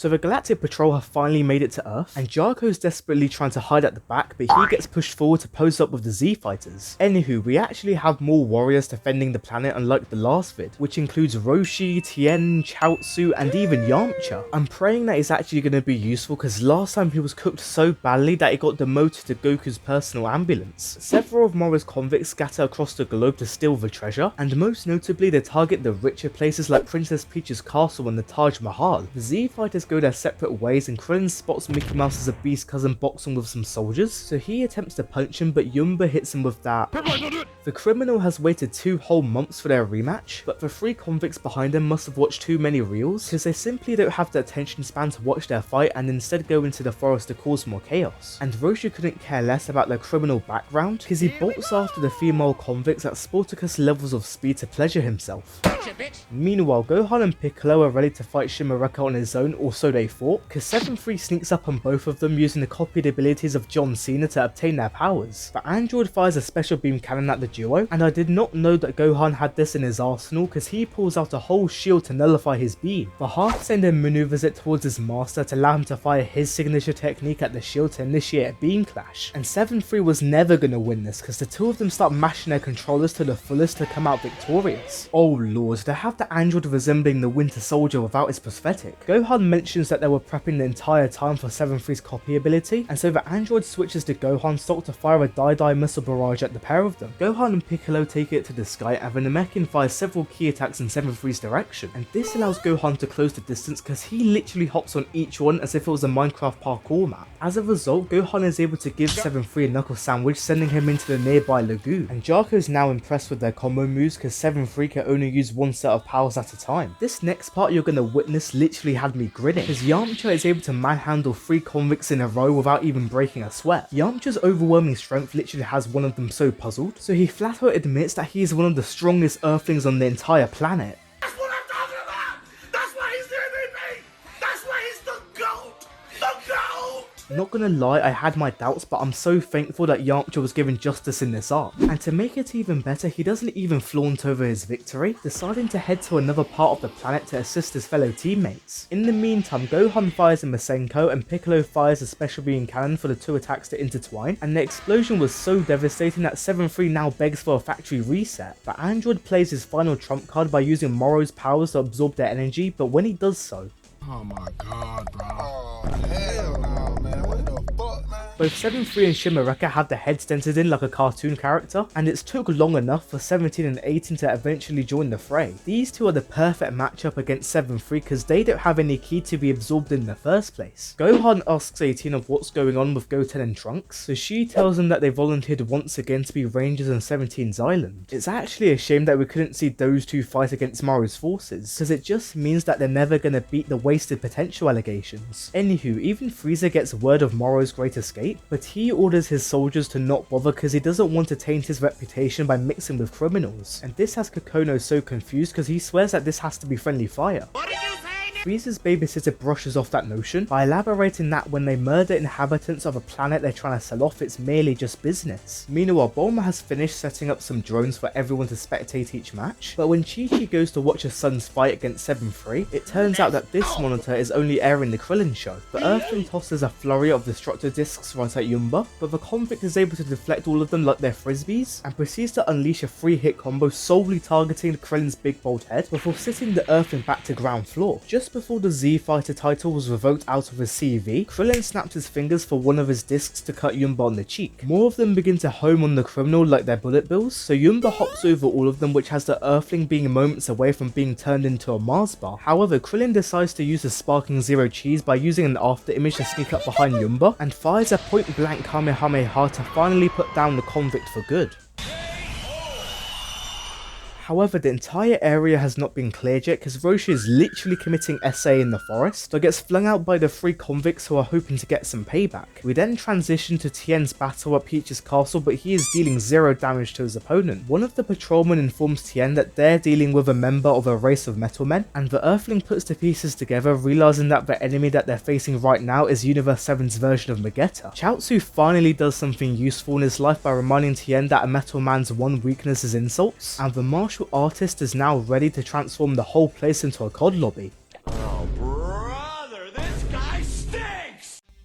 So the Galactic Patrol have finally made it to Earth, and Jarko's desperately trying to hide at the back, but he gets pushed forward to pose up with the Z Fighters. Anywho, we actually have more warriors defending the planet unlike the last vid, which includes Roshi, Tien, Chaozu, and even Yamcha. I'm praying that it's actually going to be useful because last time he was cooked so badly that he got demoted to Goku's personal ambulance. Several of Moro's convicts scatter across the globe to steal the treasure, and most notably they target the richer places like Princess Peach's castle and the Taj Mahal. The Z Fighters go their separate ways, and Krillin spots Mickey Mouse as a beast cousin boxing with some soldiers, so he attempts to punch him, but Yumba hits him with that. The criminal has waited 2 whole months for their rematch, but the 3 convicts behind him must have watched too many reels, because they simply don't have the attention span to watch their fight and instead go into the forest to cause more chaos. And Roshi couldn't care less about their criminal background, because he bolts after the female convicts at Sportacus levels of speed to pleasure himself. Meanwhile, Gohan and Piccolo are ready to fight Shimaraka on his own, or so they thought, because 7-3 sneaks up on both of them using the copied abilities of John Cena to obtain their powers. But Android fires a special beam cannon at the duo, and I did not know that Gohan had this in his arsenal because he pulls out a whole shield to nullify his beam. The Half-Saint then maneuvers it towards his master to allow him to fire his signature technique at the shield to initiate a beam clash. And 7-3 was never going to win this because the two of them start mashing their controllers to the fullest to come out victorious. Oh lord, they have the android resembling the Winter Soldier without his prosthetic. Gohan mentions that they were prepping the entire time for 7-3's copy ability, and so the android switches to Gohan stock to fire a Die missile barrage at the pair of them. Gohan and Piccolo take it to the sky, and the Namekian fires several key attacks in 7-3's direction, and this allows Gohan to close the distance because he literally hops on each one as if it was a Minecraft parkour map. As a result, Gohan is able to give 7-3 a knuckle sandwich, sending him into the nearby lagoon, and Jarko is now impressed with their combo moves because 7-3 can only use one set of powers at a time. This next part you're gonna witness literally had me grinning, because Yamcha is able to manhandle 3 convicts in a row without even breaking a sweat. Yamcha's overwhelming strength literally has one of them so puzzled, so he flat out admits that he is one of the strongest Earthlings on the entire planet. That's what I'm talking about! That's why he's the MVP! That's why he's the GOAT! The GOAT! Not gonna lie, I had my doubts, but I'm so thankful that Yamcha was given justice in this arc. And to make it even better, he doesn't even flaunt over his victory, deciding to head to another part of the planet to assist his fellow teammates. In the meantime, Gohan fires a Masenko and Piccolo fires a special beam cannon for the 2 attacks to intertwine, and the explosion was so devastating that 7-3 now begs for a factory reset. But Android plays his final trump card by using Moro's powers to absorb their energy, but when he does so, Oh my god, bro. Oh, hell no, man. What the fuck, man? both 7-3 and Shimaraka have their heads dented in like a cartoon character, and it took long enough for 17 and 18 to eventually join the fray. These two are the perfect matchup against 7-3 because they don't have any ki to be absorbed in the first place. Gohan asks 18 of what's going on with Goten and Trunks, so she tells him that they volunteered once again to be rangers on 17's island. It's actually a shame that we couldn't see those two fight against Moro's forces, because it just means that they're never gonna beat the wasted potential allegations. Anywho, even Frieza gets word of Moro's great escape, but he orders his soldiers to not bother because he doesn't want to taint his reputation by mixing with criminals, and this has Kokono so confused because he swears that this has to be friendly fire. What did you say? Frieza's babysitter brushes off that notion by elaborating that when they murder inhabitants of a planet they're trying to sell off, it's merely just business. Meanwhile, Bulma has finished setting up some drones for everyone to spectate each match, but when Chi-Chi goes to watch her son's fight against 7-3, it turns out that this monitor is only airing the Krillin show. The Earthling tosses a flurry of destructor discs right at Yumba, but the convict is able to deflect all of them like they're frisbees, and proceeds to unleash a 3-hit combo solely targeting Krillin's big bald head before sitting the Earthling back to ground floor. Just before the Z Fighter title was revoked out of his CV, Krillin snapped his fingers for one of his discs to cut Yumba on the cheek. More of them begin to home on the criminal like they're bullet bills, so Yumba hops over all of them, which has the Earthling being moments away from being turned into a Mars bar. However, Krillin decides to use the sparking zero cheese by using an after image to sneak up behind Yumba, and fires a point blank Kamehameha to finally put down the convict for good. However, the entire area has not been cleared yet because Roshi is literally committing SA in the forest, but gets flung out by the 3 convicts who are hoping to get some payback. We then transition to Tien's battle at Peach's castle, but he is dealing 0 damage to his opponent. One of the patrolmen informs Tien that they're dealing with a member of a race of metal men, and the Earthling puts the pieces together, realizing that the enemy that they're facing right now is Universe 7's version of Vegeta. Chaozu finally does something useful in his life by reminding Tien that a metal man's one weakness is insults, and the martial artist is now ready to transform the whole place into a COD lobby. Oh, brother, this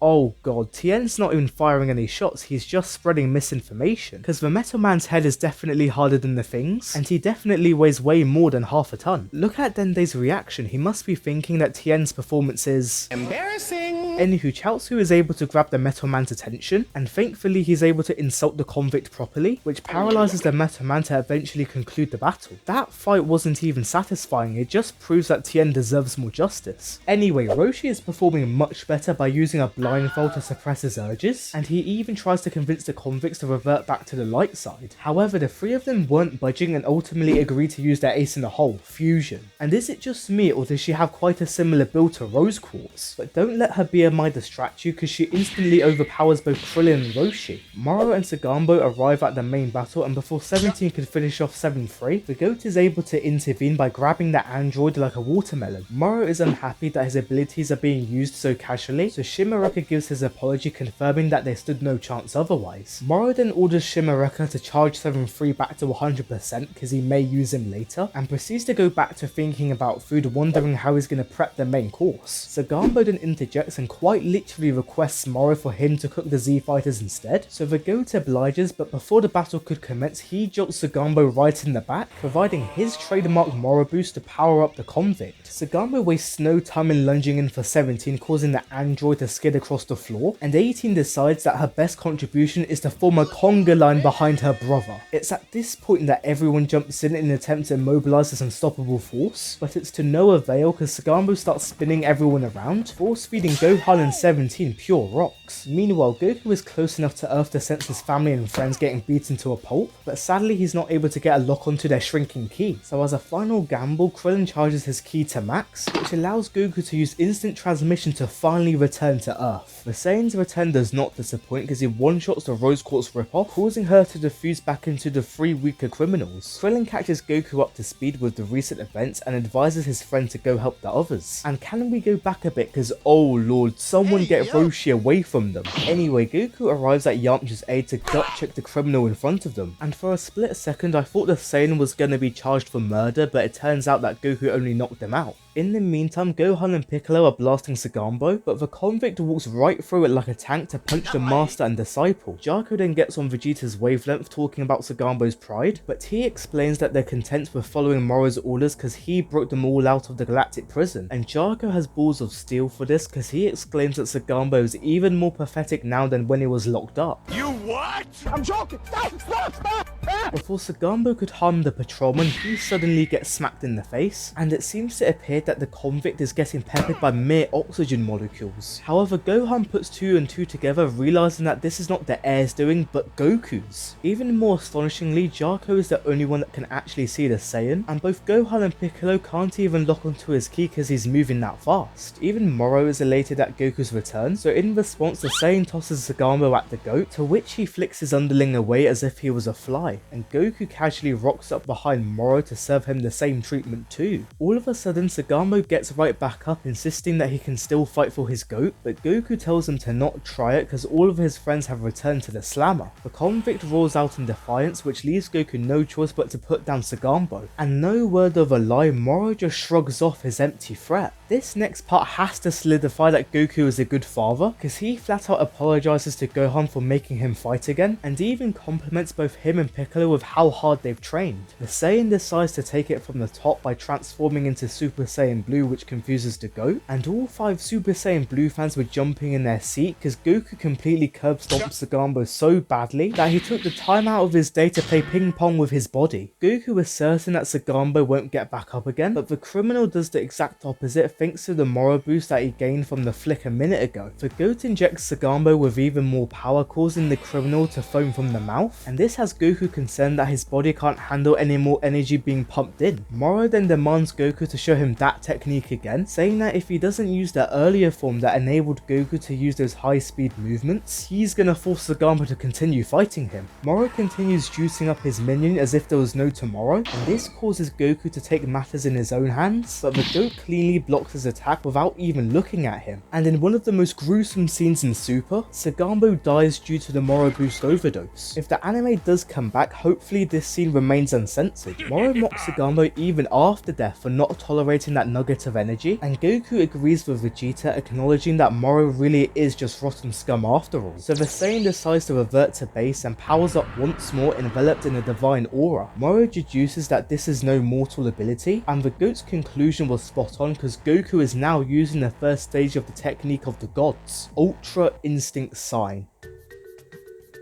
Oh god, Tien's not even firing any shots, he's just spreading misinformation, because the Metal Man's head is definitely harder than the thing's, and he definitely weighs way more than half a ton. Look at Dende's reaction, he must be thinking that Tien's performance is Embarrassing. Anywho, Chaozu is able to grab the Metal Man's attention, and thankfully he's able to insult the convict properly, which paralyzes the Metal Man to eventually conclude the battle. That fight wasn't even satisfying, it just proves that Tien deserves more justice. Anyway, Roshi is performing much better by using a blindfold to suppress his urges, and he even tries to convince the convicts to revert back to the light side. However, the three of them weren't budging and ultimately agreed to use their ace in the hole, Fusion. And is it just me, or does she have quite a similar build to Rose Quartz? But don't let her BMI distract you, because she instantly overpowers both Krillin and Roshi. Moro and Sagambo arrive at the main battle, and before 17 could finish off 7-3, the GOAT is able to intervene by grabbing the android like a watermelon. Moro is unhappy that his abilities are being used so casually, so Shimaraka gives his apology, confirming that they stood no chance otherwise. Moro then orders Shimaraka to charge 7-3 back to 100% because he may use him later, and proceeds to go back to thinking about food, wondering how he's going to prep the main course. Sagambo then interjects and quite literally requests Moro for him to cook the Z fighters instead, so the GOAT obliges, but before the battle could commence, he jolts Sagambo right in the back, providing his trademark Moro boost to power up the convict. Sagambo wastes no time in lunging in for 17, causing the android to skid across the floor, and 18 decides that her best contribution is to form a conga line behind her brother. It's at this point that everyone jumps in an attempt to immobilize this unstoppable force, but it's to no avail because Sagambo starts spinning everyone around, force feeding Gohan and 17 pure rocks. Meanwhile, Goku is close enough to Earth to sense his family and friends getting beaten to a pulp, but sadly he's not able to get a lock onto their shrinking ki. So as a final gamble, Krillin charges his ki to max, which allows Goku to use instant transmission to finally return to Earth. The Saiyan's return does not disappoint because he one-shots the Rose Quartz ripoff, causing her to defuse back into the three weaker criminals. Krillin catches Goku up to speed with the recent events and advises his friend to go help the others. And can we go back a bit, because oh lord, someone get Roshi away from them. Anyway, Goku arrives at Yamcha's aid to gut check the criminal in front of them, and for a split second I thought the Saiyan was going to be charged for murder, but it turns out that Goku only knocked them out. In the meantime, Gohan and Piccolo are blasting Sagambo, but the convict walks right through it like a tank to punch the master and disciple. Jarko then gets on Vegeta's wavelength talking about Sagambo's pride, but he explains that they're content with following Moro's orders because he broke them all out of the galactic prison, and Jarko has balls of steel for this because he exclaims that Sagambo is even more pathetic now than when he was locked up. You what? I'm joking. Stop. Before Sagambo could harm the patrolman, he suddenly gets smacked in the face, and it seems to appear that the convict is getting peppered by mere oxygen molecules. However, Gohan puts 2 and 2 together, realizing that this is not the heir's doing, but Goku's. Even more astonishingly, Jarko is the only one that can actually see the Saiyan, and both Gohan and Piccolo can't even lock onto his ki because he's moving that fast. Even Moro is elated at Goku's return, so in response the Saiyan tosses Sagambo at the GOAT, to which he flicks his underling away as if he was a fly, and Goku casually rocks up behind Moro to serve him the same treatment too. All of a sudden, Sagambo gets right back up, insisting that he can still fight for his GOAT, but Goku tells him to not try it because all of his friends have returned to the slammer. The convict roars out in defiance, which leaves Goku no choice but to put down Sagambo, and no word of a lie, Moro just shrugs off his empty threat. This next part has to solidify that Goku is a good father, because he flat out apologizes to Gohan for making him fight again, and even compliments both him and Piccolo with how hard they've trained. The Saiyan decides to take it from the top by transforming into Super Saiyan Blue, which confuses the GOAT, and all 5 Super Saiyan Blue fans were jumping in their seat because Goku completely curb stomped Sagambo so badly that he took the time out of his day to play ping pong with his body. Goku is certain that Sagambo won't get back up again, but the criminal does the exact opposite thanks to the Moro boost that he gained from the flick a minute ago. The GOAT injects Sagambo with even more power, causing the criminal to foam from the mouth, and this has Goku concerned that his body can't handle any more energy being pumped in. Moro then demands Goku to show him that technique again, saying that if he doesn't use the earlier form that enabled Goku to use those high speed movements, he's gonna force Sagambo to continue fighting him. Moro continues juicing up his minion as if there was no tomorrow, and this causes Goku to take matters in his own hands, but the GOAT cleanly blocks his attack without even looking at him. And in one of the most gruesome scenes in Super, Sagambo dies due to the Moro boost overdose. If the anime does come back, hopefully this scene remains uncensored. Moro mocks Sagamo even after death for not tolerating that nugget of energy, and Goku agrees with Vegeta, acknowledging that Moro really is just rotten scum after all. So the Saiyan decides to revert to base and powers up once more, enveloped in a divine aura. Moro deduces that this is no mortal ability, and the GOAT's conclusion was spot on because Goku is now using the first stage of the technique of the gods, Ultra Instinct Sign.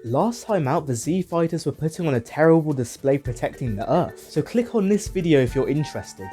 Last time out, the Z Fighters were putting on a terrible display protecting the Earth, so click on this video if you're interested.